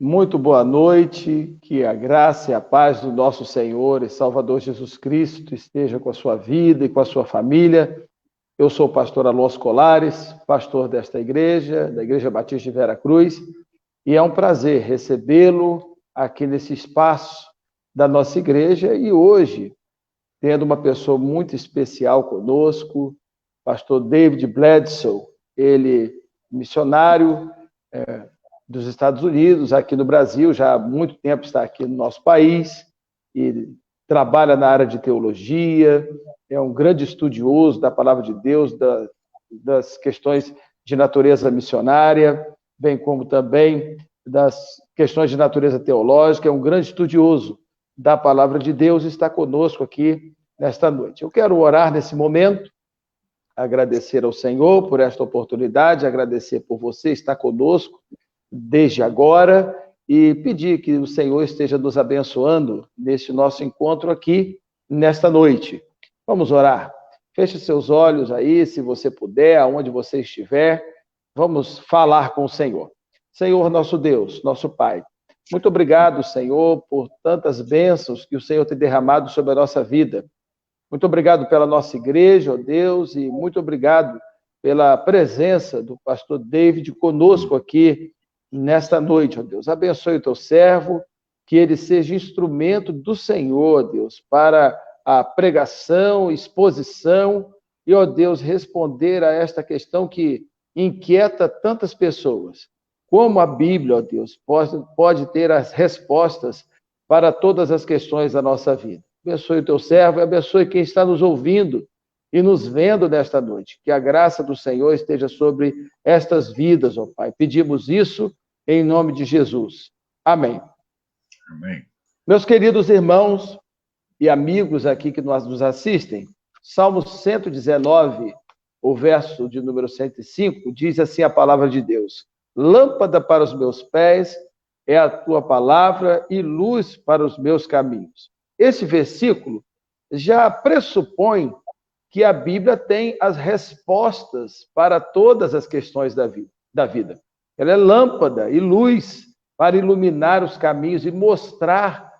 Muito boa noite, que a graça e a paz do nosso Senhor e Salvador Jesus Cristo esteja com a sua vida e com a sua família. Eu sou o pastor Alonso Colares, pastor desta igreja, da Igreja Batista de Vera Cruz, e é um prazer recebê-lo aqui nesse espaço da nossa igreja e hoje, tendo uma pessoa muito especial conosco, pastor David Bledsoe, ele missionário, dos Estados Unidos, aqui no Brasil, já há muito tempo está aqui no nosso país, e trabalha na área de teologia, é um grande estudioso da palavra de Deus, das questões de natureza missionária, bem como também das questões de natureza teológica, é um grande estudioso da palavra de Deus e está conosco aqui nesta noite. Eu quero orar nesse momento, agradecer ao Senhor por esta oportunidade, agradecer por você estar conosco desde agora e pedir que o Senhor esteja nos abençoando neste nosso encontro aqui, nesta noite. Vamos orar. Feche seus olhos aí, se você puder, aonde você estiver. Vamos falar com o Senhor. Senhor, nosso Deus, nosso Pai, muito obrigado, Senhor, por tantas bênçãos que o Senhor tem derramado sobre a nossa vida. Muito obrigado pela nossa igreja, ó Deus, e muito obrigado pela presença do pastor David conosco aqui nesta noite, ó Deus. Abençoe o teu servo, que ele seja instrumento do Senhor, Deus, para a pregação, exposição e, ó Deus, responder a esta questão que inquieta tantas pessoas. Como a Bíblia, ó Deus, pode ter as respostas para todas as questões da nossa vida. Abençoe o teu servo e abençoe quem está nos ouvindo e nos vendo nesta noite. Que a graça do Senhor esteja sobre estas vidas, ó Pai. Pedimos isso em nome de Jesus. Amém. Amém. Meus queridos irmãos e amigos aqui que nos assistem, Salmo 119, o verso de número 105, diz assim a palavra de Deus: lâmpada para os meus pés é a tua palavra e luz para os meus caminhos. Esse versículo já pressupõe que a Bíblia tem as respostas para todas as questões da vida. Ela é lâmpada e luz para iluminar os caminhos e mostrar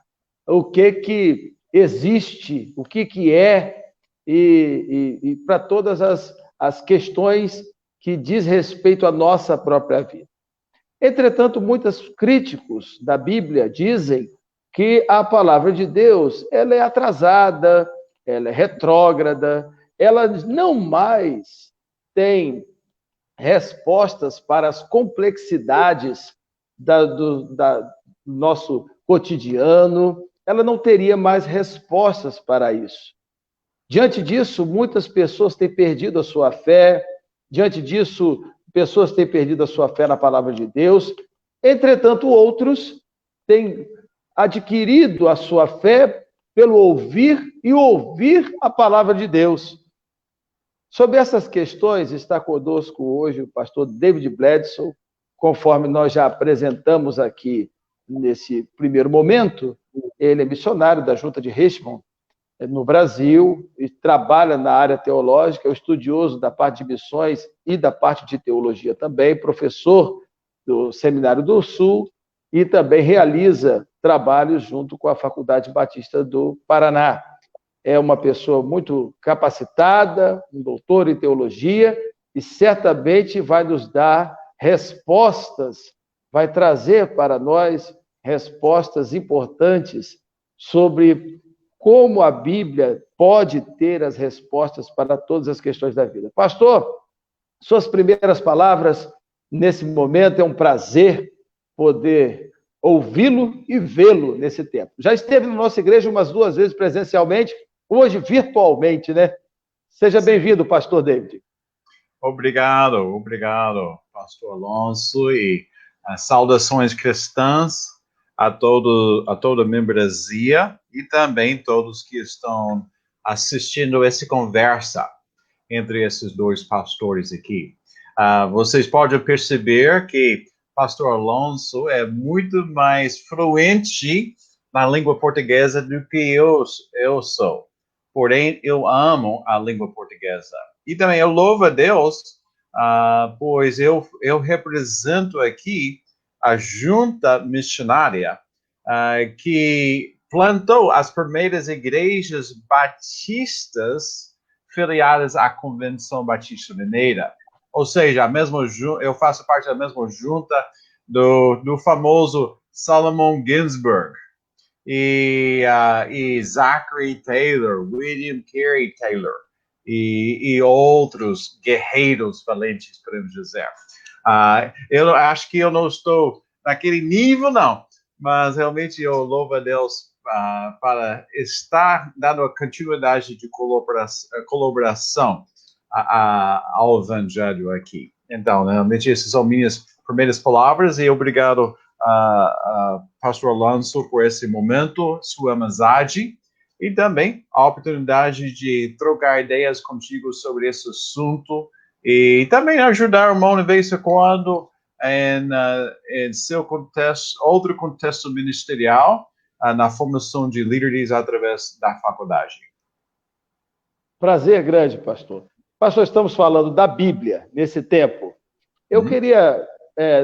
o que existe, o que é, e para todas as questões que diz respeito à nossa própria vida. Entretanto, muitos críticos da Bíblia dizem que a palavra de Deus ela é atrasada, ela é retrógrada, ela não mais tem respostas para as complexidades do nosso cotidiano, ela não teria mais respostas para isso. Diante disso, muitas pessoas têm perdido a sua fé, diante disso, pessoas têm perdido a sua fé na palavra de Deus, entretanto, outros têm adquirido a sua fé pelo ouvir e ouvir a palavra de Deus. Sobre essas questões está conosco hoje o pastor David Bledsoe, conforme nós já apresentamos aqui nesse primeiro momento. Ele é missionário da Junta de Richmond, no Brasil, e trabalha na área teológica, é um estudioso da parte de missões e da parte de teologia também, professor do Seminário do Sul, e também realiza trabalhos junto com a Faculdade Batista do Paraná. É uma pessoa muito capacitada, um doutor em teologia, e certamente vai nos dar respostas, vai trazer para nós respostas importantes sobre como a Bíblia pode ter as respostas para todas as questões da vida. Pastor, suas primeiras palavras nesse momento, é um prazer poder ouvi-lo e vê-lo nesse tempo. Já esteve na nossa igreja umas 2 vezes presencialmente, hoje virtualmente, né? Seja bem-vindo, pastor David. Obrigado, pastor Alonso, e saudações cristãs a toda a membresia e também todos que estão assistindo essa conversa entre esses dois pastores aqui. Vocês podem perceber que pastor Alonso é muito mais fluente na língua portuguesa do que eu sou. Porém, eu amo a língua portuguesa. E também eu louvo a Deus, pois eu represento aqui a junta missionária que plantou as primeiras igrejas batistas filiadas à Convenção Batista Mineira. Ou seja, eu faço parte da mesma junta do famoso Solomon Ginsburg e Zachary Taylor, William Carey Taylor e outros guerreiros valentes, podemos dizer. Eu acho que eu não estou naquele nível, não, mas realmente eu louvo a Deus para estar dando a continuidade de colaboração ao Evangelho aqui. Então, realmente, essas são minhas primeiras palavras e obrigado, Pastor Alonso, por esse momento, sua amizade e também a oportunidade de trocar ideias contigo sobre esse assunto e também ajudar o irmão de vez em quando em seu contexto, outro contexto ministerial, na formação de líderes através da faculdade. Prazer grande, pastor. Pastor, estamos falando da Bíblia nesse tempo. Eu queria,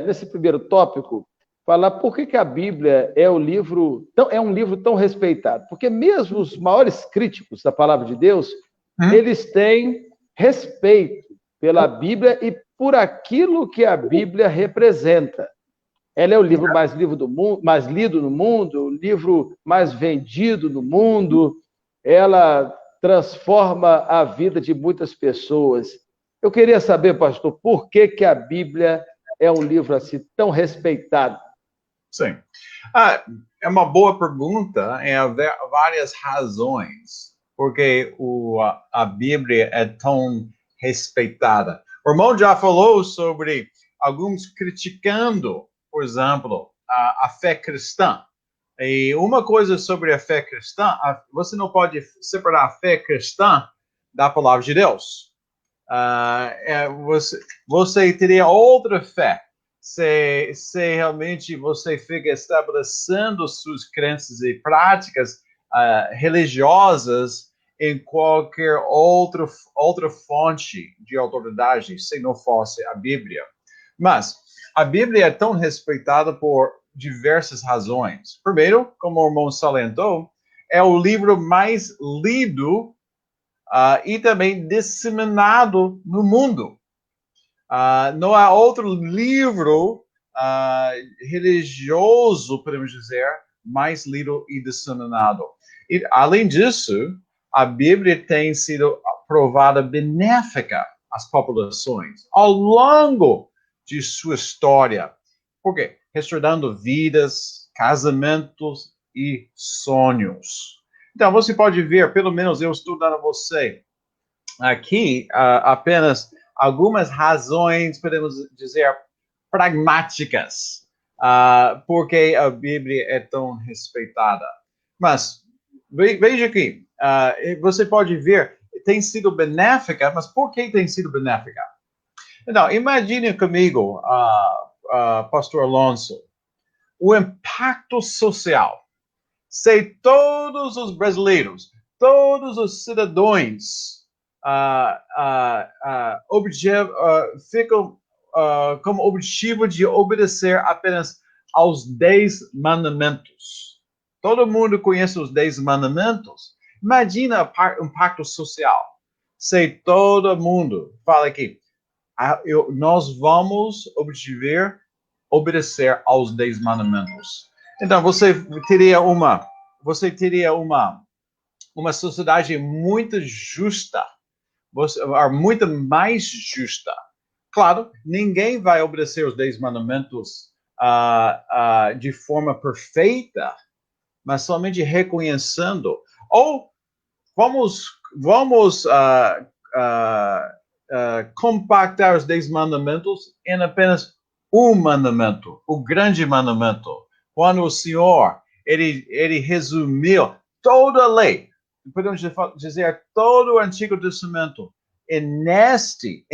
nesse primeiro tópico, falar por que a Bíblia é um livro tão respeitado. Porque mesmo os maiores críticos da palavra de Deus, eles têm respeito pela Bíblia e por aquilo que a Bíblia representa. Ela é o livro mais lido no mundo, o livro mais vendido no mundo. Ela transforma a vida de muitas pessoas. Eu queria saber, pastor, por que a Bíblia é um livro assim tão respeitado? Sim. É uma boa pergunta, há várias razões porque a Bíblia é tão respeitada. O irmão já falou sobre alguns criticando, por exemplo, a fé cristã. E uma coisa sobre a fé cristã, você não pode separar a fé cristã da palavra de Deus. Você teria outra fé se realmente você fica estabelecendo suas crenças e práticas religiosas em qualquer outra fonte de autoridade, se não fosse a Bíblia. Mas a Bíblia é tão respeitada por diversas razões. Primeiro, como o irmão salientou, é o livro mais lido e também disseminado no mundo. Não há outro livro religioso, podemos dizer, mais lido e disseminado. E, além disso, a Bíblia tem sido provada benéfica às populações ao longo de sua história. Por quê? Restaurando vidas, casamentos e sonhos. Então, você pode ver, pelo menos eu estou dando a você aqui apenas algumas razões, podemos dizer, pragmáticas, porque a Bíblia é tão respeitada. Mas, veja aqui, você pode ver, tem sido benéfica, mas por que tem sido benéfica? Então, imagine comigo, Pastor Alonso, o impacto social. Se todos os brasileiros, todos os cidadãos ficam como objetivo de obedecer apenas aos 10 mandamentos. Todo mundo conhece os 10 mandamentos. Imagina o impacto social. Se todo mundo fala aqui, nós vamos obedecer aos 10 mandamentos. Então, você teria uma sociedade muito justa, muito mais justa. Claro, ninguém vai obedecer os 10 mandamentos de forma perfeita, mas somente reconhecendo. Ou vamos compactar os 10 mandamentos em apenas um mandamento, o grande mandamento. Quando o Senhor, ele resumiu toda a lei, podemos dizer todo o Antigo Testamento, neste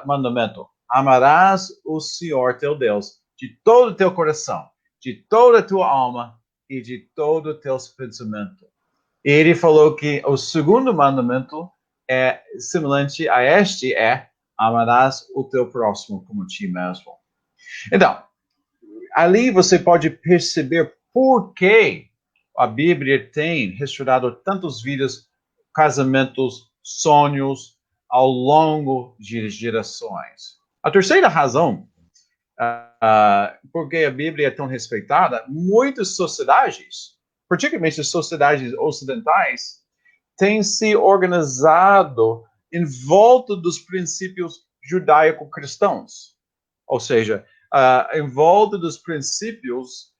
mandamento: amarás o Senhor teu Deus de todo o teu coração, de toda a tua alma e de todo o teu pensamento. E ele falou que o segundo mandamento é semelhante a este, amarás o teu próximo como ti mesmo. Então, ali você pode perceber por que a Bíblia tem restaurado tantas vidas, casamentos, sonhos ao longo de gerações. A terceira razão por que a Bíblia é tão respeitada, muitas sociedades, particularmente as sociedades ocidentais, têm se organizado em volta dos princípios judaico-cristãos. Ou seja, em volta dos princípios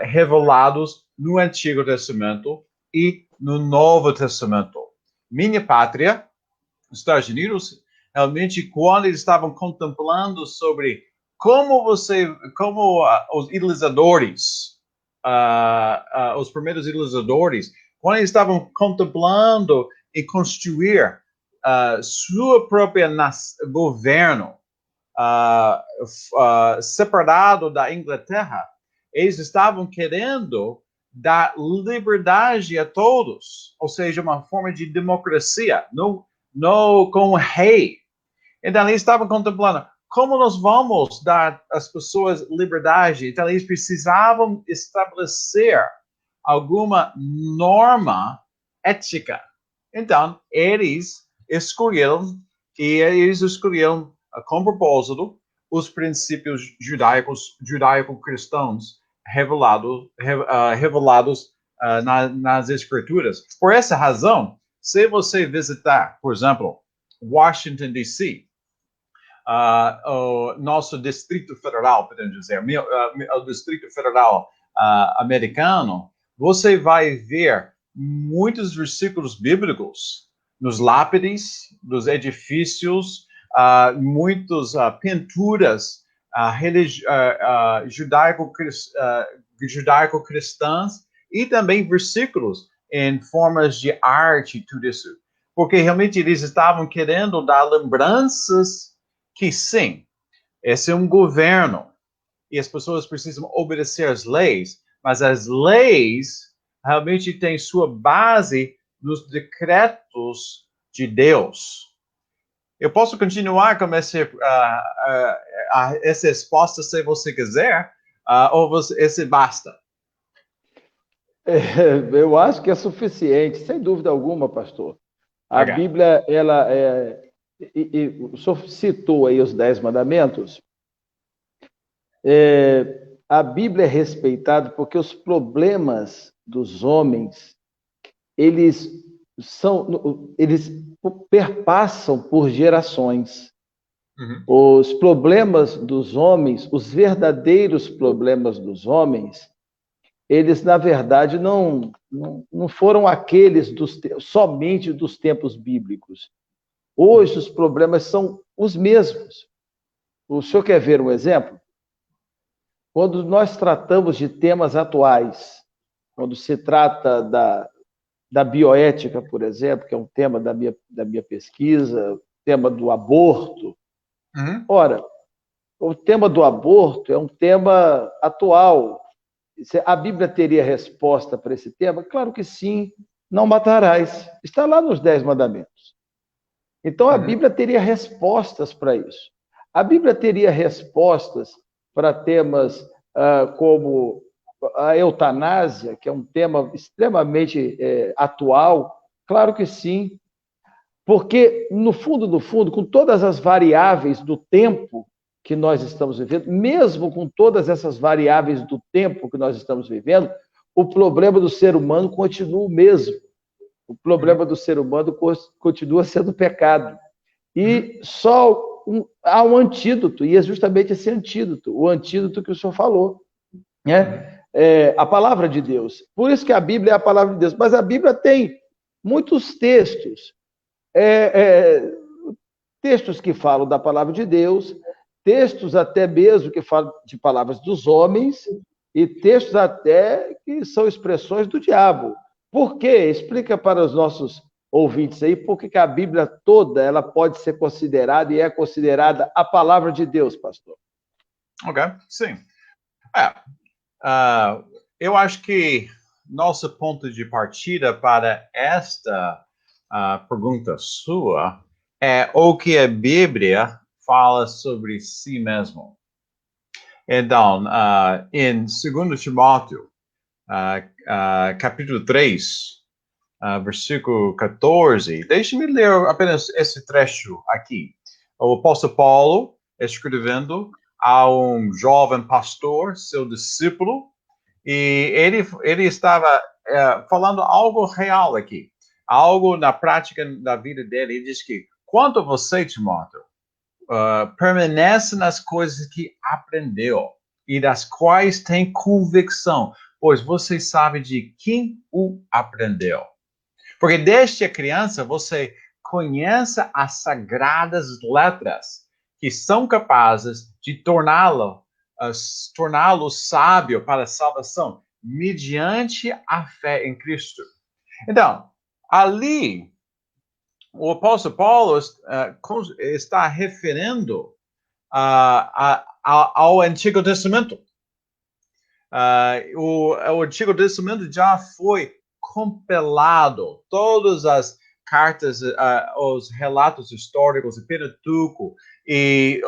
revelados no Antigo Testamento e no Novo Testamento. Minha pátria, os Estados Unidos, realmente, quando eles estavam contemplando sobre como os idealizadores, os primeiros idealizadores, quando eles estavam contemplando e construir sua própria governo, separado da Inglaterra, eles estavam querendo dar liberdade a todos, ou seja, uma forma de democracia, não com o rei. Então, eles estavam contemplando como nós vamos dar às pessoas liberdade. Então, eles precisavam estabelecer alguma norma ética. Então, eles escolheram com propósito os princípios judaico-cristãos revelados nas Escrituras. Por essa razão, se você visitar, por exemplo, Washington, D.C., o nosso Distrito Federal, podemos dizer, o Distrito Federal americano, você vai ver muitos versículos bíblicos nos lápides dos edifícios, muitas pinturas judaico-cristãs e também versículos em formas de arte e tudo isso. Porque realmente eles estavam querendo dar lembranças que sim, esse é um governo e as pessoas precisam obedecer às leis, mas as leis realmente têm sua base nos decretos de Deus. Eu posso continuar com essa resposta se você quiser, ou esse basta? Eu acho que é suficiente, sem dúvida alguma, pastor. A Okay. Bíblia, o senhor citou aí os 10 mandamentos. A Bíblia é respeitada porque os problemas dos homens, eles perpassam por gerações. Uhum. Os problemas dos homens, os verdadeiros problemas dos homens, eles, na verdade, não foram aqueles somente dos tempos bíblicos. Hoje, os problemas são os mesmos. O senhor quer ver um exemplo? Quando nós tratamos de temas atuais, quando se trata da bioética, por exemplo, que é um tema da minha pesquisa, o tema do aborto. Uhum. Ora, o tema do aborto é um tema atual. A Bíblia teria resposta para esse tema? Claro que sim, não matarás. Está lá nos 10 mandamentos. Então, a Bíblia teria respostas para isso. A Bíblia teria respostas para temas como a eutanásia, que é um tema extremamente atual. Claro que sim, porque, no fundo, com todas as variáveis do tempo que nós estamos vivendo, mesmo com todas essas variáveis do tempo que nós estamos vivendo, o problema do ser humano continua o mesmo. O problema do ser humano continua sendo pecado. E só há um antídoto, e é justamente esse antídoto, o antídoto que o senhor falou, né? A palavra de Deus. Por isso que a Bíblia é a palavra de Deus. Mas a Bíblia tem muitos textos, textos que falam da palavra de Deus, textos até mesmo que falam de palavras dos homens, e textos até que são expressões do diabo. Por quê? Explica para os nossos ouvintes aí por que a Bíblia toda ela pode ser considerada e é considerada a palavra de Deus, pastor. Ok, sim. Eu acho que nosso ponto de partida para esta pergunta sua é o que a Bíblia fala sobre si mesmo. Então, em 2 Timóteo, capítulo 3, versículo 14, deixe-me ler apenas esse trecho aqui. O apóstolo Paulo escrevendo a um jovem pastor, seu discípulo, e ele estava falando algo real aqui, algo na prática da vida dele. Ele diz que, quanto a você, Timóteo, permanece nas coisas que aprendeu e das quais tem convicção, pois você sabe de quem o aprendeu. Porque desde a criança você conhece as sagradas letras que são capazes de torná-lo sábio para a salvação, mediante a fé em Cristo. Então, ali, o apóstolo Paulo está referindo ao Antigo Testamento. O Antigo Testamento já foi compilado, todas as cartas, os relatos históricos de Pentateuco e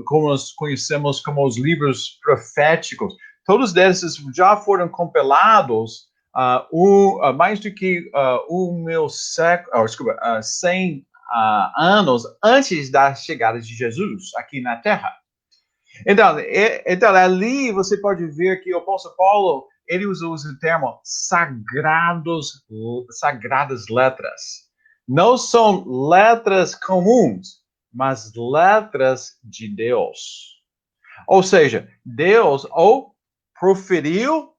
como nós conhecemos como os livros proféticos, todos esses já foram compilados mais do que 100 anos antes da chegada de Jesus aqui na Terra. Então, ali você pode ver que o apóstolo Paulo, ele usou o termo sagradas letras. Não são letras comuns, mas letras de Deus. Ou seja, Deus ou proferiu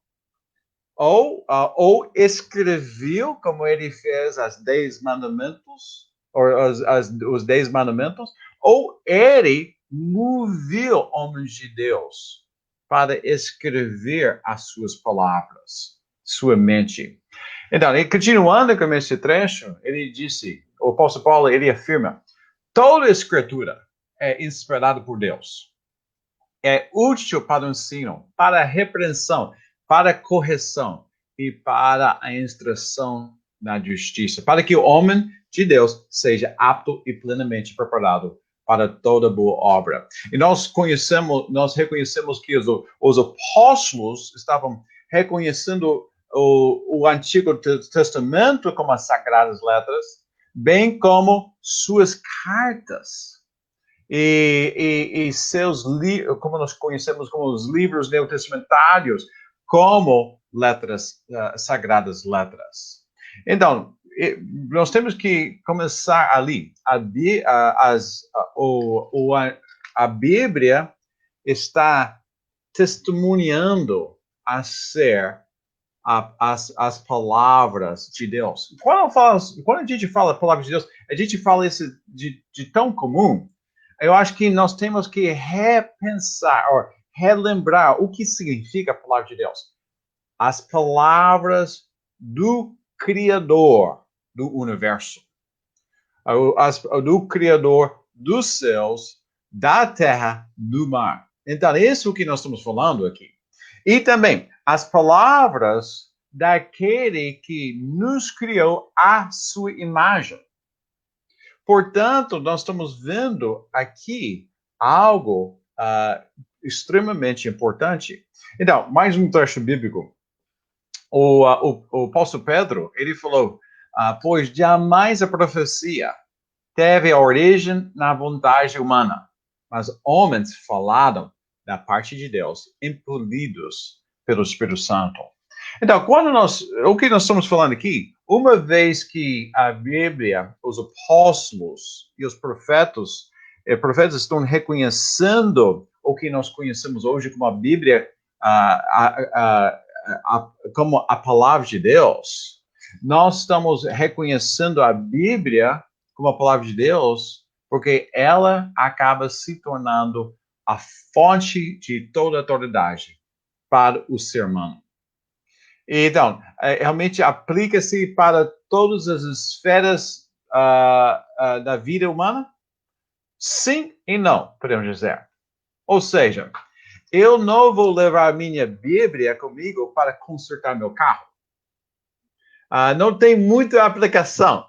ou escreveu, como ele fez os 10 mandamentos, os 10 mandamentos, ou ele moveu homens de Deus para escrever as suas palavras, sua mente. Então, continuando com esse trecho, ele disse, o apóstolo Paulo, ele afirma, toda a escritura é inspirada por Deus. É útil para o ensino, para a repreensão, para a correção e para a instrução na justiça, para que o homem de Deus seja apto e plenamente preparado para toda boa obra. E nós reconhecemos que os apóstolos estavam reconhecendo o Antigo Testamento como as sagradas letras, bem como suas cartas e seus livros, como nós conhecemos como os livros neotestamentários, como letras, sagradas letras. Então, nós temos que começar ali. A Bíblia está testemunhando a ser as palavras de Deus. Quando a gente fala a palavra de Deus, a gente fala isso de tão comum. Eu acho que nós temos que repensar, ou relembrar o que significa a palavra de Deus. As palavras do Criador do universo, do Criador dos céus, da terra, do mar. Então, é isso que nós estamos falando aqui. E também as palavras daquele que nos criou à sua imagem. Portanto, nós estamos vendo aqui algo extremamente importante. Então, mais um trecho bíblico. O apóstolo Pedro, ele falou, pois jamais a profecia teve a origem na vontade humana, mas homens falaram da parte de Deus, impelidos pelo Espírito Santo. Então, o que nós estamos falando aqui, uma vez que a Bíblia, os apóstolos e os profetas estão reconhecendo o que nós conhecemos hoje como a Bíblia, como a palavra de Deus, nós estamos reconhecendo a Bíblia como a palavra de Deus, porque ela acaba se tornando a fonte de toda a autoridade para o ser humano. Então, realmente aplica-se para todas as esferas da vida humana? Sim e não, podemos dizer. Ou seja, eu não vou levar minha Bíblia comigo para consertar meu carro. Não tem muita aplicação.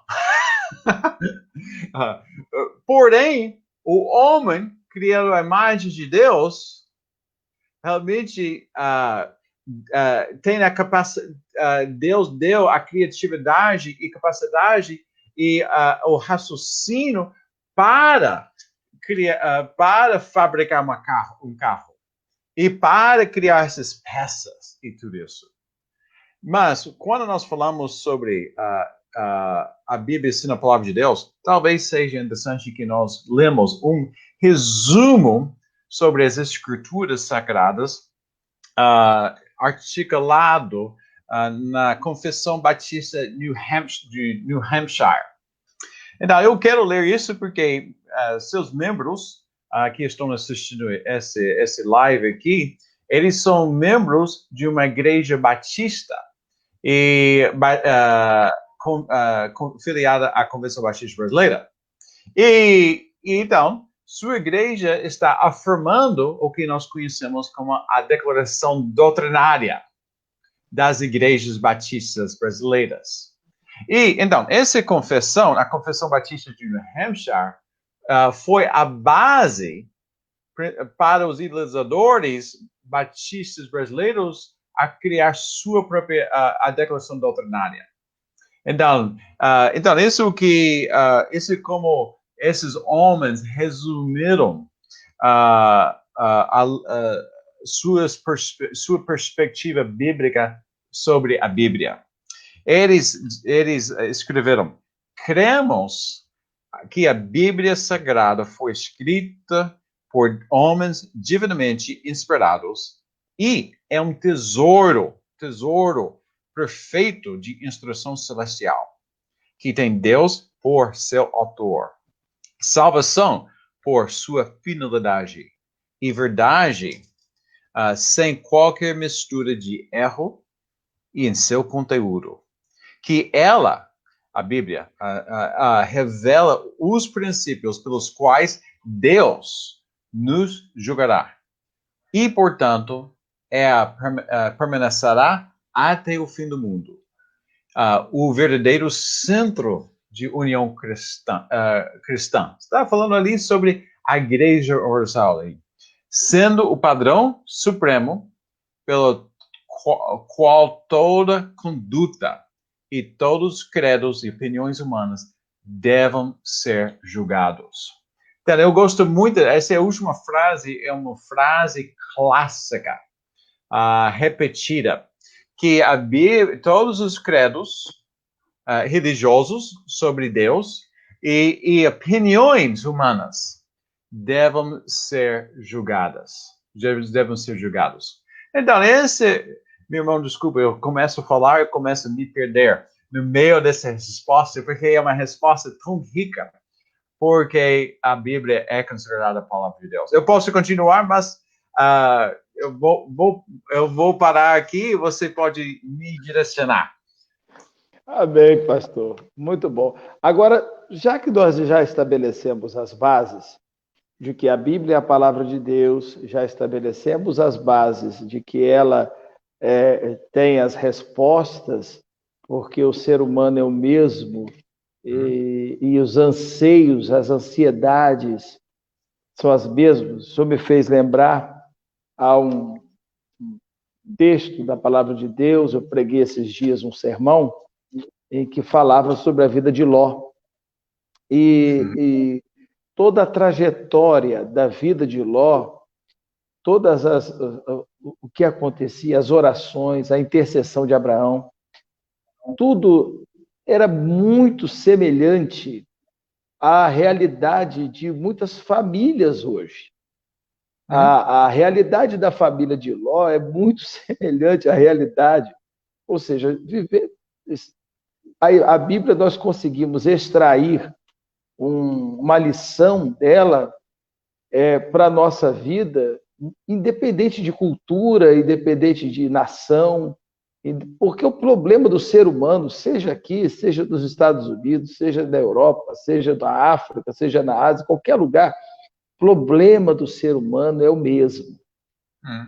Porém, o homem criaram a imagem de Deus, realmente tem a capacidade, Deus deu a criatividade e capacidade e o raciocínio para para fabricar um carro e para criar essas peças e tudo isso. Mas quando nós falamos sobre a Bíblia sendo a palavra de Deus, talvez seja interessante que nós lemos um resumo sobre as escrituras sagradas articulado na Confissão Batista de New Hampshire. Então, eu quero ler isso porque seus membros que estão assistindo esse live aqui, eles são membros de uma igreja batista e filiada à Convenção Batista Brasileira. E então, sua igreja está afirmando o que nós conhecemos como a declaração doutrinária das igrejas batistas brasileiras. E, então, essa confissão, a Confissão Batista de New Hampshire, foi a base para os idealizadores batistas brasileiros a criar sua própria a declaração doutrinária. Então, isso é como esses homens resumiram sua perspectiva bíblica sobre a Bíblia. Eles escreveram: cremos que a Bíblia Sagrada foi escrita por homens divinamente inspirados e é um tesouro perfeito de instrução celestial, que tem Deus por seu autor, salvação por sua finalidade e verdade, sem qualquer mistura de erro e em seu conteúdo. Que ela, a Bíblia, revela os princípios pelos quais Deus nos julgará. E, portanto, permanecerá até o fim do mundo. O verdadeiro centro de união cristã. Está falando ali sobre a Igreja Universal, sendo o padrão supremo pelo qual toda conduta e todos os credos e opiniões humanas devem ser julgados. Então, eu gosto muito, essa última frase é uma frase clássica, repetida, que todos os credos religiosos sobre Deus e opiniões humanas devem ser julgadas. Devem ser julgados. Então, meu irmão, desculpa, eu começo a falar e começo a me perder no meio dessa resposta, porque é uma resposta tão rica, porque a Bíblia é considerada a palavra de Deus. Eu posso continuar, mas eu vou parar aqui e você pode me direcionar. Amém, pastor. Muito bom. Agora, já que nós já estabelecemos as bases de que a Bíblia é a palavra de Deus, já estabelecemos as bases de que ela tem as respostas, porque o ser humano é o mesmo, e os anseios, as ansiedades são as mesmas. O Senhor me fez lembrar a um texto da palavra de Deus. Eu preguei esses dias um sermão em que falava sobre a vida de Ló. E toda a trajetória da vida de Ló, o que acontecia, as orações, a intercessão de Abraão, tudo era muito semelhante à realidade de muitas famílias hoje. A realidade da família de Ló é muito semelhante à realidade, ou seja, viver. A Bíblia, nós conseguimos extrair uma lição dela para a nossa vida, independente de cultura, independente de nação, porque o problema do ser humano, seja aqui, seja nos Estados Unidos, seja na Europa, seja na África, seja na Ásia, qualquer lugar, o problema do ser humano é o mesmo.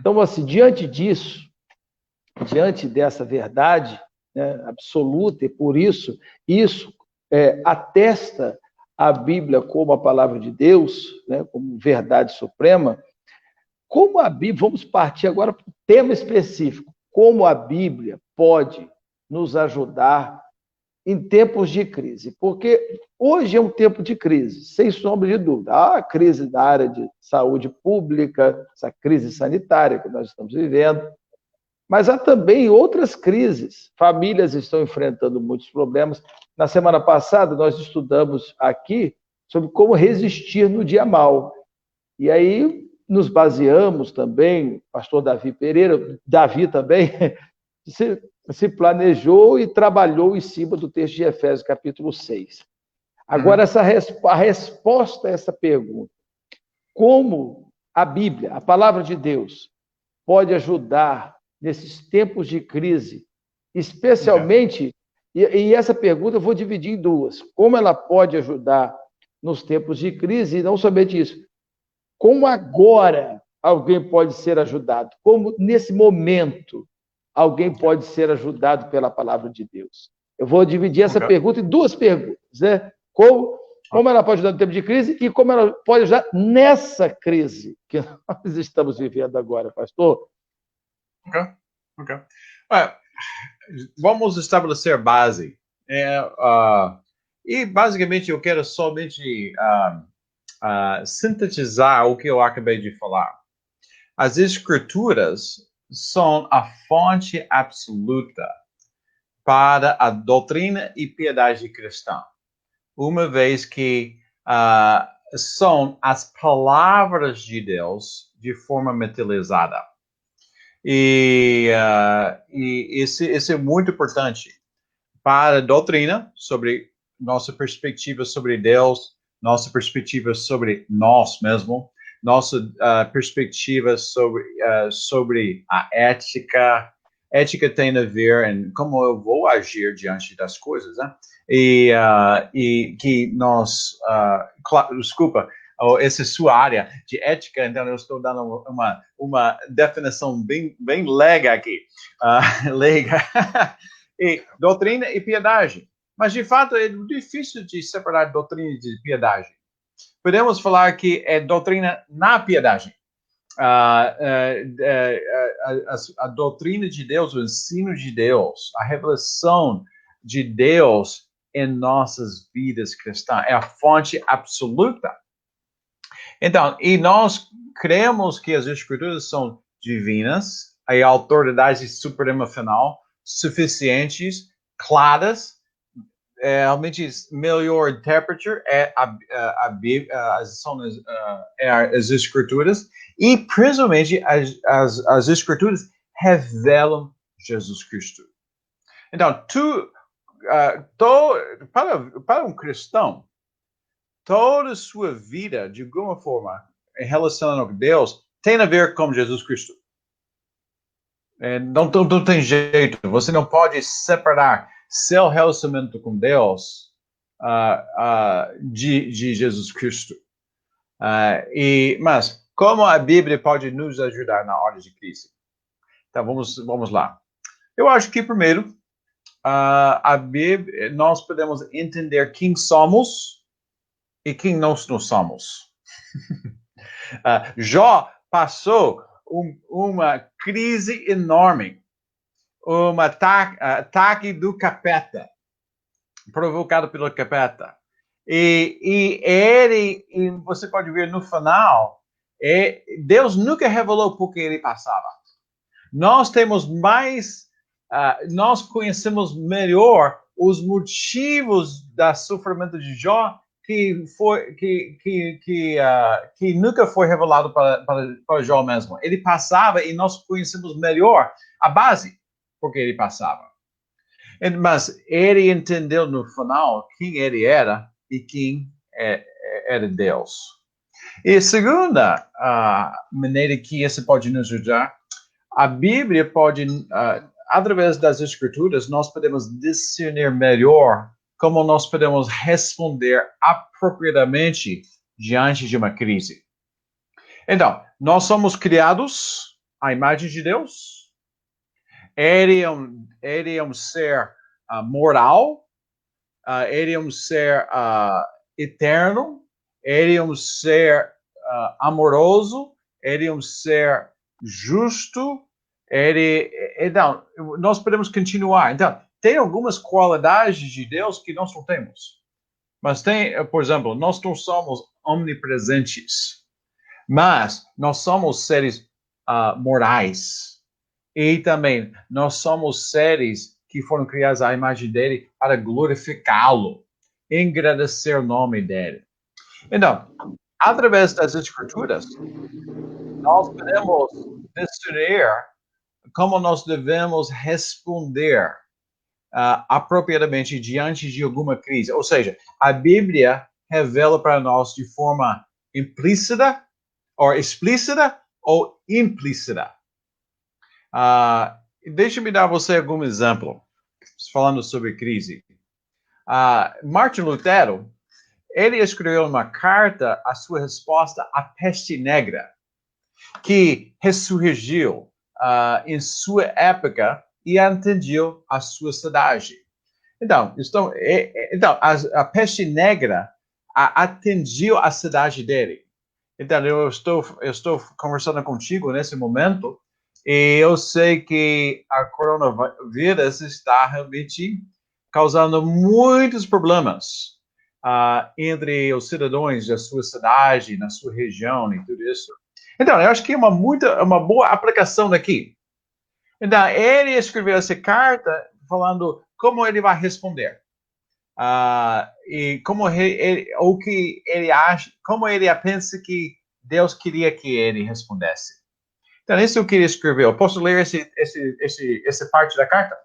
Então, assim, diante disso, diante dessa verdade absoluta, e por isso atesta a Bíblia como a palavra de Deus, né, como verdade suprema, como a Bíblia, vamos partir agora para o tema específico, como a Bíblia pode nos ajudar em tempos de crise, porque hoje é um tempo de crise, sem sombra de dúvida. Há a crise da área de saúde pública, essa crise sanitária que nós estamos vivendo, mas há também outras crises. Famílias estão enfrentando muitos problemas. Na semana passada, nós estudamos aqui sobre como resistir no dia mau. E aí nos baseamos também, pastor Davi Pereira, Davi também, se planejou e trabalhou em cima do texto de Efésios, capítulo 6. Agora, a resposta a essa pergunta, como a Bíblia, a palavra de Deus, pode ajudar nesses tempos de crise, especialmente, e essa pergunta eu vou dividir em duas. Como ela pode ajudar nos tempos de crise, e não somente isso, como agora alguém pode ser ajudado, como nesse momento alguém pode ser ajudado pela palavra de Deus. Eu vou dividir essa pergunta em duas perguntas, né? Como ela pode ajudar no tempo de crise e como ela pode ajudar nessa crise que nós estamos vivendo agora, pastor? Ok. Vamos estabelecer base. E basicamente eu quero somente sintetizar o que eu acabei de falar. As Escrituras são a fonte absoluta para a doutrina e piedade cristã, uma vez que são as palavras de Deus de forma materializada. E isso é muito importante para a doutrina, sobre nossa perspectiva sobre Deus, nossa perspectiva sobre nós mesmos, nossa perspectiva sobre a ética. Ética tem a ver em como eu vou agir diante das coisas, né? E que nós, desculpa, essa é sua área de ética, então eu estou dando uma definição bem leiga aqui. Leiga. E doutrina e piedade. Mas, de fato, é difícil de separar doutrina de piedade. Podemos falar que é doutrina na piedade. A doutrina de Deus, o ensino de Deus, a revelação de Deus em nossas vidas cristãs é a fonte absoluta. Então, e nós cremos que as Escrituras são divinas, a autoridade suprema final, suficientes, claras, realmente melhor intérprete as Escrituras, e principalmente as Escrituras revelam Jesus Cristo. Então, para um cristão, toda a sua vida, de alguma forma, em relação a Deus, tem a ver com Jesus Cristo. Não tem jeito. Você não pode separar seu relacionamento com Deus de Jesus Cristo. Mas como a Bíblia pode nos ajudar na hora de crise? Então, vamos lá. Eu acho que, primeiro, a Bíblia, nós podemos entender quem somos e quem nós não somos. Jó passou uma crise enorme, um ataque do capeta, provocado pelo capeta. E você pode ver no final, Deus nunca revelou por que ele passava. Nós temos nós conhecemos melhor os motivos do sofrimento de Jó que nunca foi revelado para Jó mesmo. Ele passava e nós conhecemos melhor a base porque ele passava. Mas ele entendeu no final quem ele era e quem era Deus. E a segunda maneira que isso pode nos ajudar, a Bíblia pode, através das Escrituras, nós podemos discernir melhor como nós podemos responder apropriadamente diante de uma crise. Então, nós somos criados à imagem de Deus. Ele é um ser moral. Ele é um ser eterno, ele é um ser amoroso, ele é um ser justo, então, nós podemos continuar. Então, tem algumas qualidades de Deus que nós não temos. Mas tem, por exemplo, nós não somos omnipresentes, mas nós somos seres morais. E também, nós somos seres que foram criados à imagem dele para glorificá-lo, engrandecer o nome dele. Então, através das Escrituras, nós podemos discernir como nós devemos responder apropriadamente diante de alguma crise. Ou seja, a Bíblia revela para nós de forma implícita, ou explícita, ou implícita. Deixa-me dar a você algum exemplo, falando sobre crise. Martin Lutero, ele escreveu uma carta, a sua resposta à peste negra, que ressurgiu em sua época e atingiu a sua cidade. Então a peste negra atingiu a cidade dele. Então, eu estou conversando contigo nesse momento e eu sei que a coronavírus está realmente causando muitos problemas entre os cidadãos da sua cidade, na sua região e tudo isso. Então, eu acho que é uma boa aplicação daqui. Então, ele escreveu essa carta falando como ele vai responder. E como o que ele acha, como ele pensa que Deus queria que ele respondesse. Então, isso eu queria escrever. Eu posso ler essa parte da carta?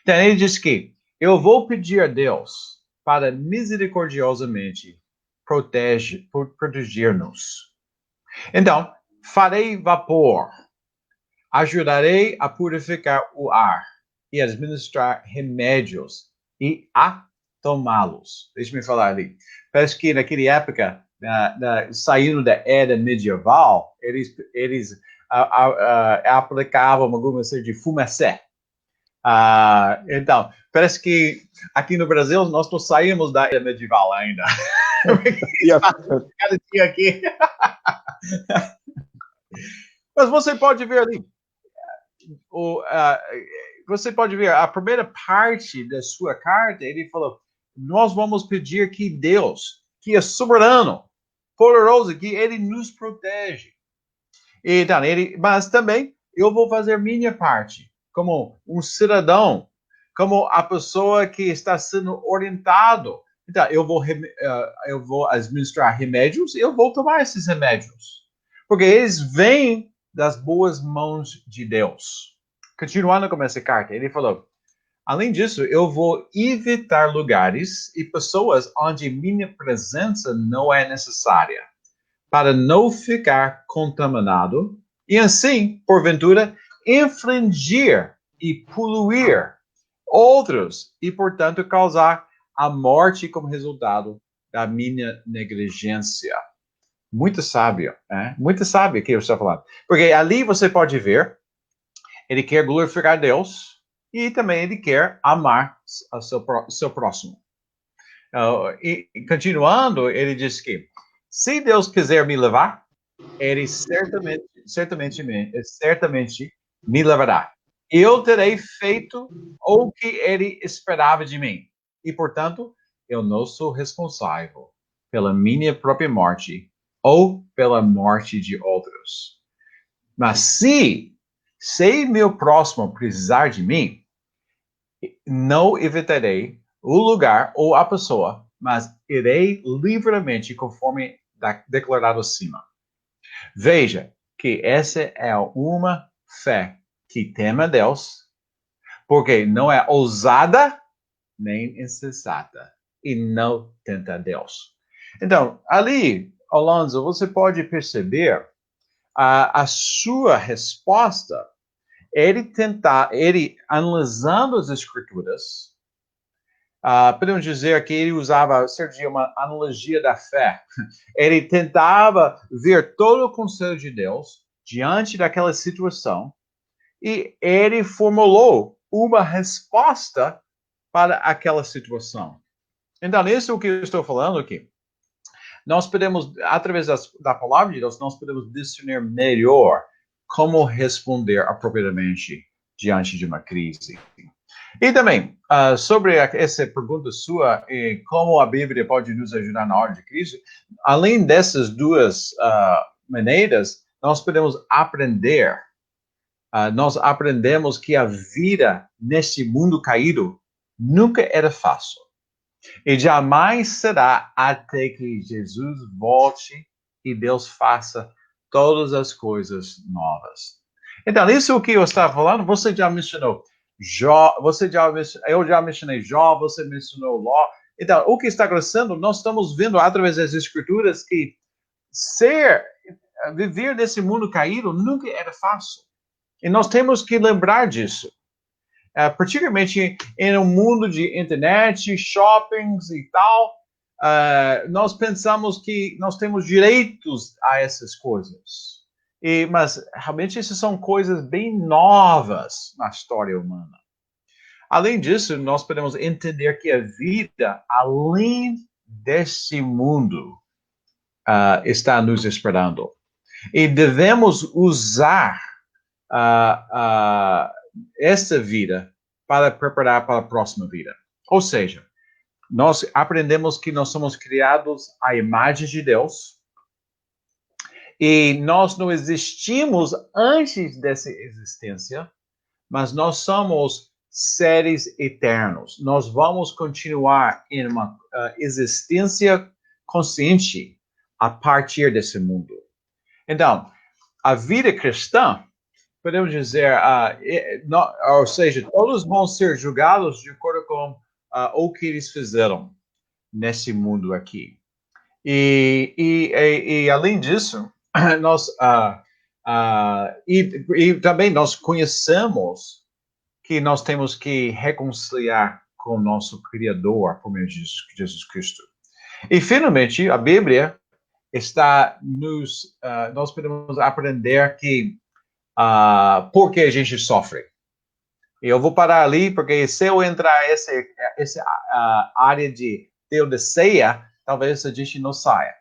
Então, ele diz que eu vou pedir a Deus para misericordiosamente proteger-nos. Então, farei vapor, ajudarei a purificar o ar e administrar remédios e a tomá-los. Deixa-me falar ali. Parece que naquela época, saindo da era medieval, eles aplicavam alguma coisa de fumacê. Então, parece que aqui no Brasil nós não saímos da era medieval ainda. Cada dia aqui. Mas você pode ver ali, você pode ver a primeira parte da sua carta, ele falou, nós vamos pedir que Deus, que é soberano, poderoso, que ele nos protege. Então, mas também eu vou fazer minha parte, como um cidadão, como a pessoa que está sendo orientado. Então, eu vou administrar remédios e eu vou tomar esses remédios. Porque eles vêm das boas mãos de Deus. Continuando com essa carta, ele falou, além disso, eu vou evitar lugares e pessoas onde minha presença não é necessária, para não ficar contaminado e assim, porventura, infringir e poluir outros e, portanto, causar a morte como resultado da minha negligência. Muito sábio, né? Muito sábio que eu estou falando. Porque ali você pode ver, ele quer glorificar Deus e também ele quer amar o seu próximo. E continuando, ele diz que se Deus quiser me levar, ele certamente me levará. Eu terei feito o que ele esperava de mim. E, portanto, eu não sou responsável pela minha própria morte ou pela morte de outros. Mas se meu próximo precisar de mim, não evitarei o lugar ou a pessoa, mas irei livremente conforme declarado acima. Veja que essa é uma fé que teme a Deus, porque não é ousada nem insensata e não tenta a Deus. Então, ali, Alonso, você pode perceber a sua resposta, ele analisando as escrituras, podemos dizer que ele usava, Sergio, uma analogia da fé. Ele tentava ver todo o conselho de Deus diante daquela situação e ele formulou uma resposta para aquela situação. Então, isso é o que eu estou falando aqui. Nós podemos, através da palavra de Deus, nós podemos discernir melhor como responder apropriadamente diante de uma crise. E também, sobre essa pergunta sua, como a Bíblia pode nos ajudar na hora de crise, além dessas duas maneiras, nós podemos aprender. Nós aprendemos que a vida nesse mundo caído nunca era fácil. E jamais será até que Jesus volte e Deus faça todas as coisas novas. Então, isso é o que eu estava falando. Você já mencionou Jó, eu já mencionei Jó, você mencionou Ló. Então, o que está acontecendo, nós estamos vendo através das Escrituras que viver nesse mundo caído nunca era fácil. E nós temos que lembrar disso. Particularmente em um mundo de internet, shoppings e tal, nós pensamos que nós temos direitos a essas coisas. Mas realmente essas são coisas bem novas na história humana. Além disso, nós podemos entender que a vida além desse mundo está nos esperando. E devemos usar esta vida para preparar para a próxima vida. Ou seja, nós aprendemos que nós somos criados à imagem de Deus e nós não existimos antes dessa existência, mas nós somos seres eternos. Nós vamos continuar em uma existência consciente a partir desse mundo. Então, a vida cristã, podemos dizer, ou seja, todos vão ser julgados de acordo com o que eles fizeram nesse mundo aqui. E além disso, nós e também nós conhecemos que nós temos que reconciliar com o nosso Criador por meio de Jesus Cristo. E finalmente, a Bíblia está nós podemos aprender que por que a gente sofre. Eu vou parar ali, porque se eu entrar essa área de teodiceia, talvez a gente não saia.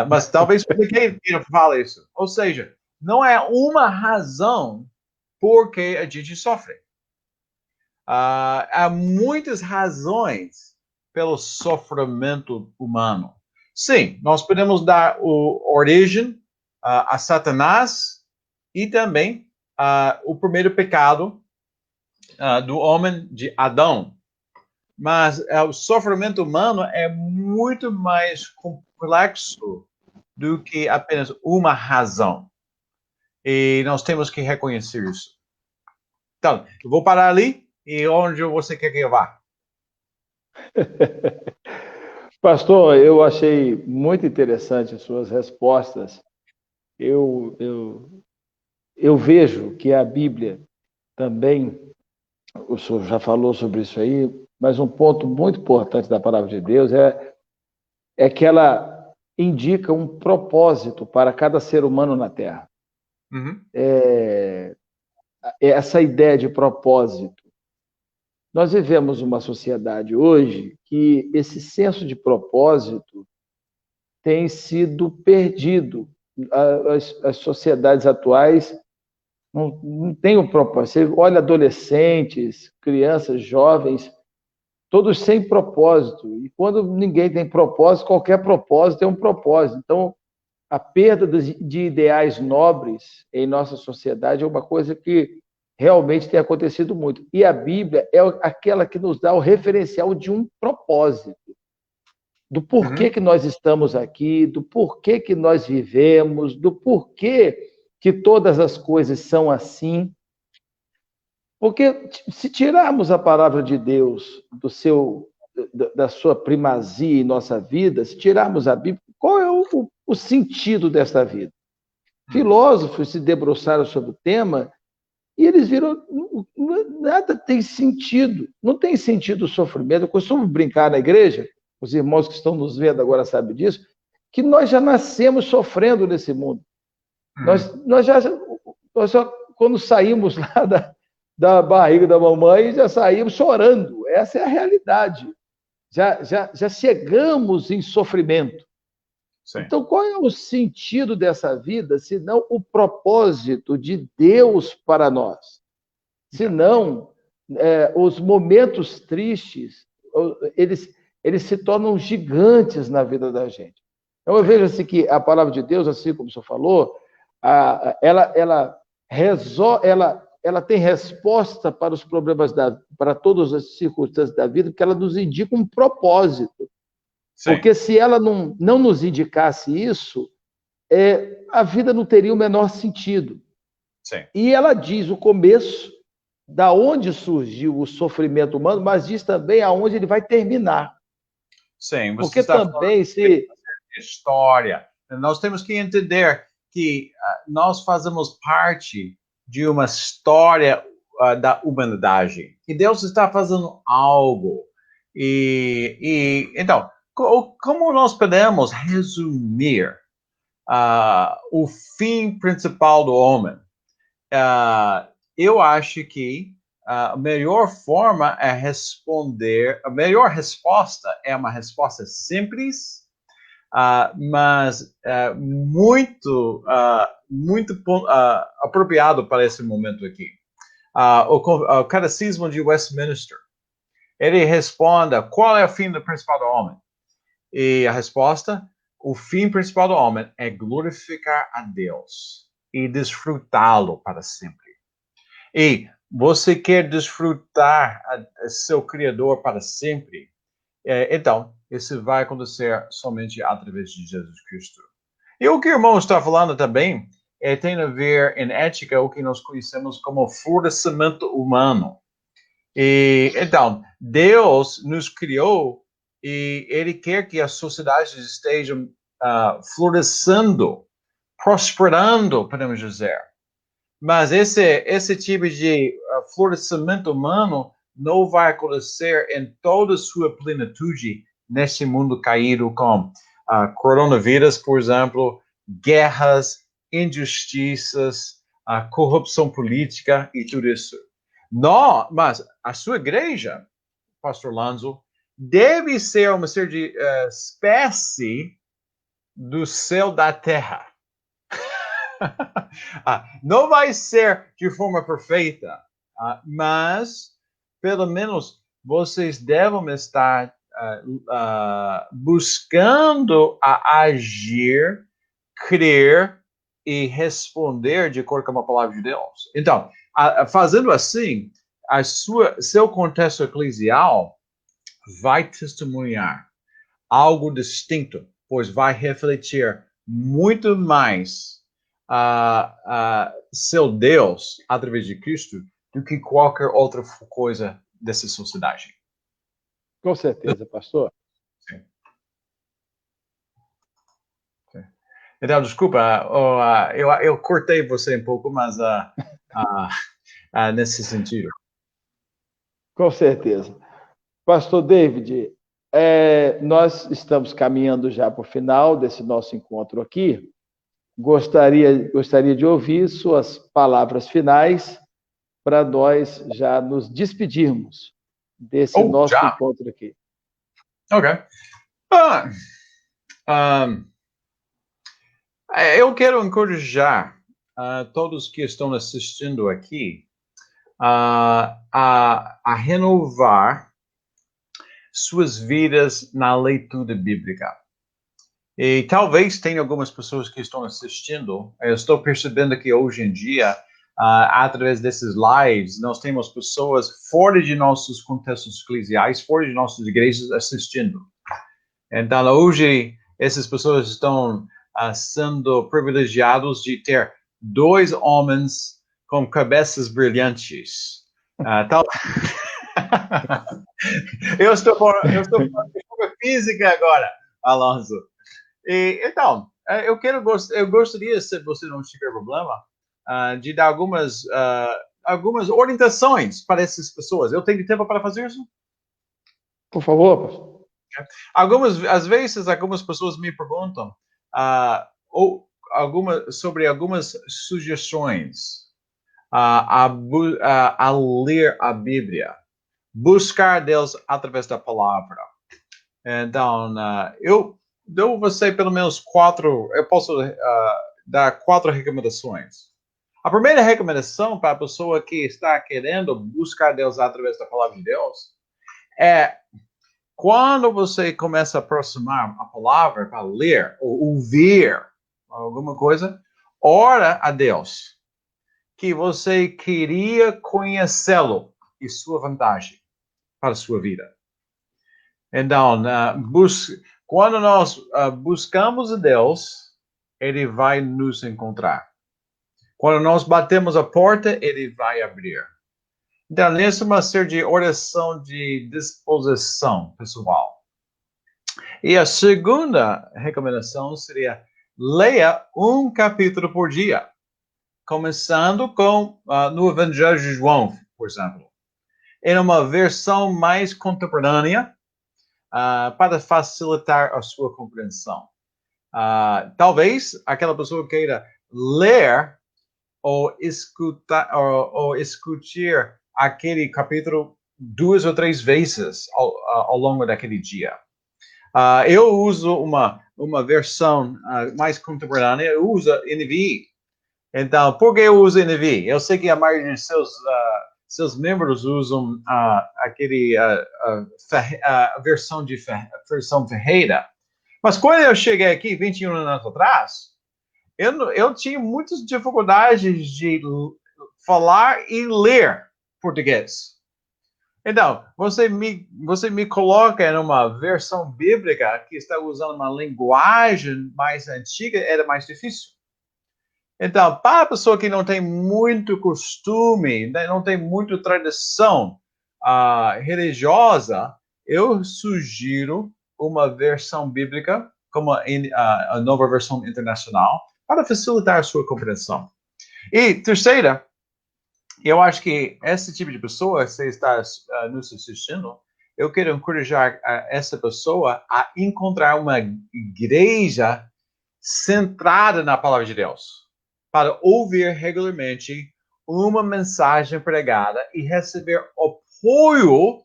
Mas talvez porque eu falo isso. Ou seja, não é uma razão por que a gente sofre. Há muitas razões pelo sofrimento humano. Sim, nós podemos dar origem a Satanás e também o primeiro pecado do homem de Adão. Mas o sofrimento humano é muito mais complexo do que apenas uma razão. E nós temos que reconhecer isso. Então, eu vou parar ali. E onde você quer que eu vá? Pastor, eu achei muito interessante as suas respostas. Eu vejo que a Bíblia também, o senhor já falou sobre isso aí, mas um ponto muito importante da palavra de Deus é que ela indica um propósito para cada ser humano na Terra. Uhum. Essa ideia de propósito. Nós vivemos uma sociedade hoje que esse senso de propósito tem sido perdido. As sociedades atuais não têm um propósito. Você olha adolescentes, crianças, jovens, todos sem propósito. E quando ninguém tem propósito, qualquer propósito é um propósito. Então, a perda de ideais nobres em nossa sociedade é uma coisa que realmente tem acontecido muito. E a Bíblia é aquela que nos dá o referencial de um propósito, do porquê que nós estamos aqui, do porquê que nós vivemos, do porquê que todas as coisas são assim. Porque se tirarmos a palavra de Deus da sua primazia em nossa vida, se tirarmos a Bíblia, qual é o sentido desta vida? Filósofos se debruçaram sobre o tema e eles viram, nada tem sentido, não tem sentido o sofrimento. Eu costumo brincar na igreja, os irmãos que estão nos vendo agora sabem disso, que nós já nascemos sofrendo nesse mundo. Nós só, quando saímos lá da barriga da mamãe, já saímos chorando. Essa é a realidade. já chegamos em sofrimento. Sim. Então, qual é o sentido dessa vida, se não o propósito de Deus para nós? Se não, os momentos tristes, eles se tornam gigantes na vida da gente. Então, eu vejo assim que a palavra de Deus, assim como o senhor falou, ela tem resposta para os problemas, para todas as circunstâncias da vida, porque ela nos indica um propósito. Sim. Porque se ela não nos indicasse isso, a vida não teria o menor sentido. Sim. E ela diz o começo, da onde surgiu o sofrimento humano, mas diz também aonde ele vai terminar. Sim, você porque está também falando de história. Nós temos que entender que nós fazemos parte de uma história da humanidade. E Deus está fazendo algo. Então, como nós podemos resumir o fim principal do homem? Eu acho que a melhor forma é responder, a melhor resposta é uma resposta simples, mas muito apropriado para esse momento aqui. O Catecismo de Westminster, ele responde qual é o fim principal do homem? E a resposta, o fim principal do homem é glorificar a Deus e desfrutá-lo para sempre. E você quer desfrutar seu Criador para sempre? Então, isso vai acontecer somente através de Jesus Cristo. E o que o irmão está falando também tem a ver em ética o que nós conhecemos como florescimento humano. E então, Deus nos criou e Ele quer que as sociedades estejam florescendo, prosperando, podemos dizer. Mas esse tipo de florescimento humano não vai acontecer em toda a sua plenitude nesse mundo caído com coronavírus, por exemplo, guerras, injustiças, corrupção política e tudo isso. Não, mas a sua igreja, Pastor Lanzo, deve ser uma espécie do céu da terra. Não vai ser de forma perfeita, mas pelo menos vocês devem estar buscando a agir, crer e responder de acordo com a palavra de Deus. Então, fazendo assim, seu contexto eclesial vai testemunhar algo distinto, pois vai refletir muito mais seu Deus através de Cristo do que qualquer outra coisa dessa sociedade. Com certeza, pastor. Sim. Sim. Então, desculpa, eu cortei você um pouco, mas nesse sentido. Com certeza. Pastor David, nós estamos caminhando já para o final desse nosso encontro aqui. Gostaria de ouvir suas palavras finais para nós já nos despedirmos desse nosso encontro aqui. Ok. Eu quero encorajar todos que estão assistindo aqui a renovar suas vidas na leitura bíblica. E talvez tenha algumas pessoas que estão assistindo. Eu estou percebendo que hoje em dia, através desses lives, nós temos pessoas fora de nossos contextos eclesiais, fora de nossas igrejas assistindo. Então, hoje, essas pessoas estão sendo privilegiados de ter dois homens com cabeças brilhantes. Eu estou falando de física agora, Alonso. Então, eu gostaria, se você não tiver problema, de dar algumas orientações para essas pessoas. Eu tenho tempo para fazer isso? Por favor, pastor. Às vezes, algumas pessoas me perguntam sobre algumas sugestões a ler a Bíblia, buscar Deus através da palavra. Então, eu dou você pelo menos 4, eu posso dar 4 recomendações. A primeira recomendação para a pessoa que está querendo buscar Deus através da palavra de Deus é quando você começa a aproximar a palavra para ler ou ouvir alguma coisa, ora a Deus que você queria conhecê-lo e sua vantagem para a sua vida. Então, quando nós buscamos a Deus, Ele vai nos encontrar. Quando nós batemos a porta, Ele vai abrir. Então, essa é uma série de oração de disposição pessoal. E a segunda recomendação seria leia um capítulo por dia, começando com no Evangelho de João, por exemplo. Em uma versão mais contemporânea, para facilitar a sua compreensão. Talvez aquela pessoa queira ler ou escutar aquele capítulo 2 ou 3 vezes ao longo daquele dia. Eu uso uma versão mais contemporânea, eu uso NVI. Então, por que eu uso NVI? Eu sei que a maioria de seus membros usam a versão Ferreira. Mas quando eu cheguei aqui, 21 anos atrás, eu tinha muitas dificuldades de falar e ler português. Então, você me coloca em uma versão bíblica que está usando uma linguagem mais antiga, era mais difícil. Então, para a pessoa que não tem muito costume, não tem muita tradição religiosa, eu sugiro uma versão bíblica, como a nova versão internacional, para facilitar a sua compreensão. E terceira, eu acho que esse tipo de pessoa, que você está nos assistindo, eu quero encorajar essa pessoa a encontrar uma igreja centrada na palavra de Deus, para ouvir regularmente uma mensagem pregada e receber apoio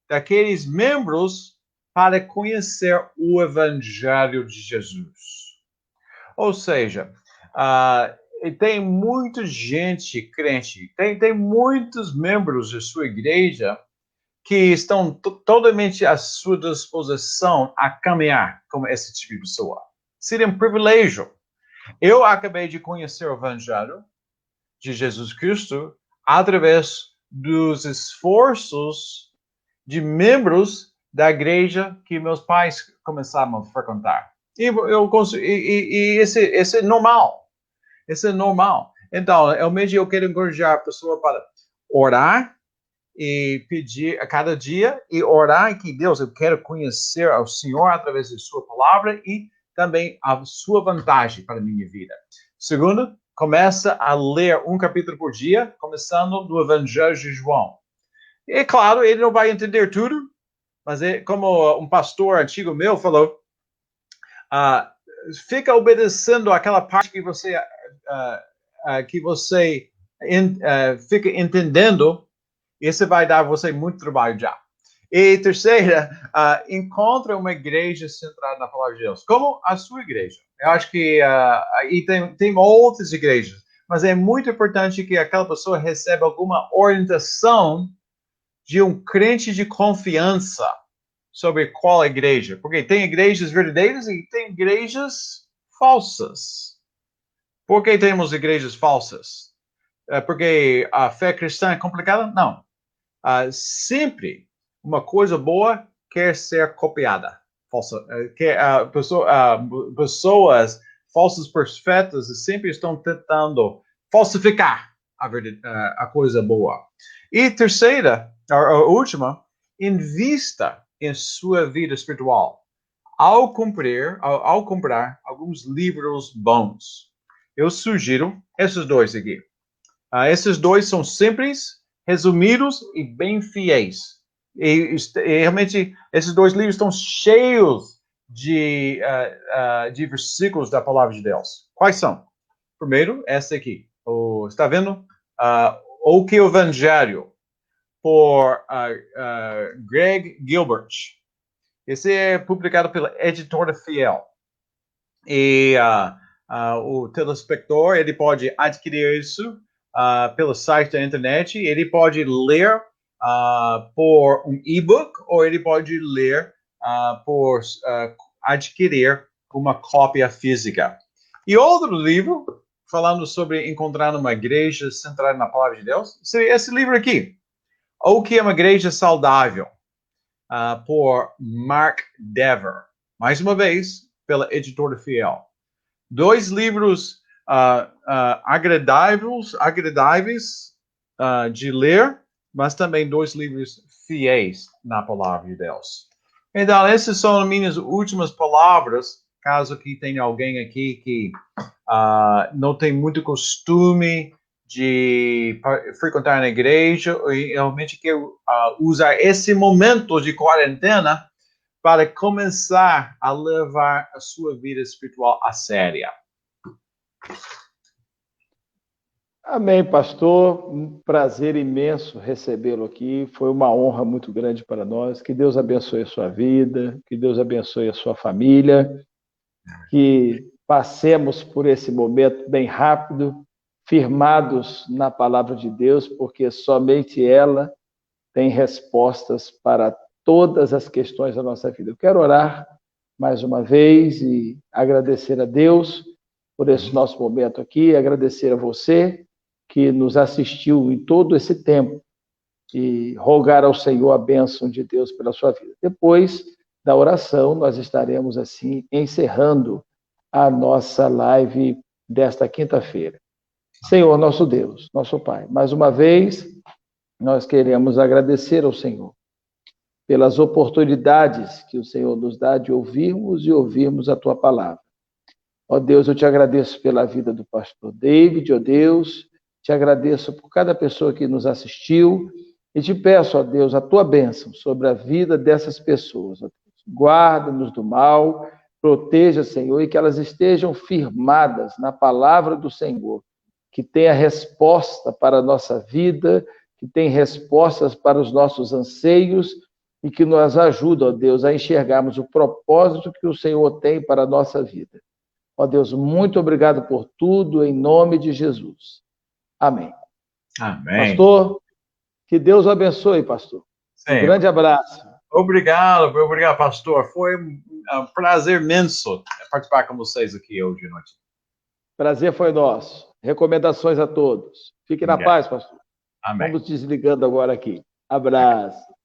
daqueles membros para conhecer o Evangelho de Jesus. Ou seja, tem muita gente crente, tem muitos membros da sua igreja que estão totalmente à sua disposição a caminhar como esse tipo de pessoa. Seria um privilégio. Eu acabei de conhecer o Evangelho de Jesus Cristo através dos esforços de membros da igreja que meus pais começaram a frequentar. E esse é normal. Isso é normal. Então, realmente eu quero encorajar a pessoa para orar e pedir a cada dia e orar que Deus, eu quero conhecer ao Senhor através da sua palavra e também a sua vantagem para a minha vida. Segundo, começa a ler um capítulo por dia, começando do Evangelho de João. E claro, ele não vai entender tudo, mas como um pastor antigo meu falou, fica obedecendo aquela parte que você fica entendendo, e isso vai dar você muito trabalho já. E terceira, encontre uma igreja centrada na palavra de Deus, como a sua igreja. Eu acho que e tem outras igrejas, mas é muito importante que aquela pessoa receba alguma orientação de um crente de confiança sobre qual igreja. Porque tem igrejas verdadeiras e tem igrejas falsas. Por que temos igrejas falsas? Porque a fé cristã é complicada? Não. Sempre uma coisa boa quer ser copiada. Pessoas falsas profetas sempre estão tentando falsificar a coisa boa. E terceira, a última, invista em sua vida espiritual ao comprar alguns livros bons. Eu sugiro esses dois aqui. Esses dois são simples, resumidos e bem fiéis. E realmente, esses dois livros estão cheios de versículos da palavra de Deus. Quais são? Primeiro, esse aqui. Está vendo? O que o Evangelho, por Greg Gilbert. Esse é publicado pela Editora Fiel. E o telespectador, ele pode adquirir isso pelo site da internet, ele pode ler por um e-book, ou ele pode ler por adquirir uma cópia física. E outro livro, falando sobre encontrar uma igreja centrada na palavra de Deus, seria esse livro aqui, O que é uma Igreja Saudável, por Mark Dever. Mais uma vez, pela Editora Fiel. 2 livros agradáveis de ler, mas também 2 livros fiéis na palavra de Deus. Então, essas são minhas últimas palavras, caso que tenha alguém aqui que não tem muito costume de frequentar na igreja e realmente quer usar esse momento de quarentena para começar a levar a sua vida espiritual a sério. Amém, pastor. Um prazer imenso recebê-lo aqui. Foi uma honra muito grande para nós. Que Deus abençoe a sua vida, que Deus abençoe a sua família, que passemos por esse momento bem rápido, firmados na palavra de Deus, porque somente ela tem respostas para todas as questões da nossa vida. Eu quero orar mais uma vez e agradecer a Deus por esse nosso momento aqui, agradecer a você que nos assistiu em todo esse tempo e rogar ao Senhor a bênção de Deus pela sua vida. Depois da oração, nós estaremos assim encerrando a nossa live desta quinta-feira. Senhor, nosso Deus, nosso Pai, mais uma vez nós queremos agradecer ao Senhor pelas oportunidades que o Senhor nos dá de ouvirmos a tua palavra. Ó Deus, eu te agradeço pela vida do pastor David, ó Deus, te agradeço por cada pessoa que nos assistiu e te peço, ó Deus, a tua bênção sobre a vida dessas pessoas. Guarda-nos do mal, proteja, Senhor, e que elas estejam firmadas na palavra do Senhor, que tenha resposta para a nossa vida, que tenha respostas para os nossos anseios e que nos ajuda, ó Deus, a enxergarmos o propósito que o Senhor tem para a nossa vida. Ó Deus, muito obrigado por tudo, em nome de Jesus. Amém. Amém. Pastor, que Deus o abençoe, pastor. Sim. Um grande abraço. Obrigado, pastor. Foi um prazer imenso participar com vocês aqui hoje à noite. Prazer foi nosso. Recomendações a todos. Fique na paz, pastor. Amém. Vamos desligando agora aqui. Abraço.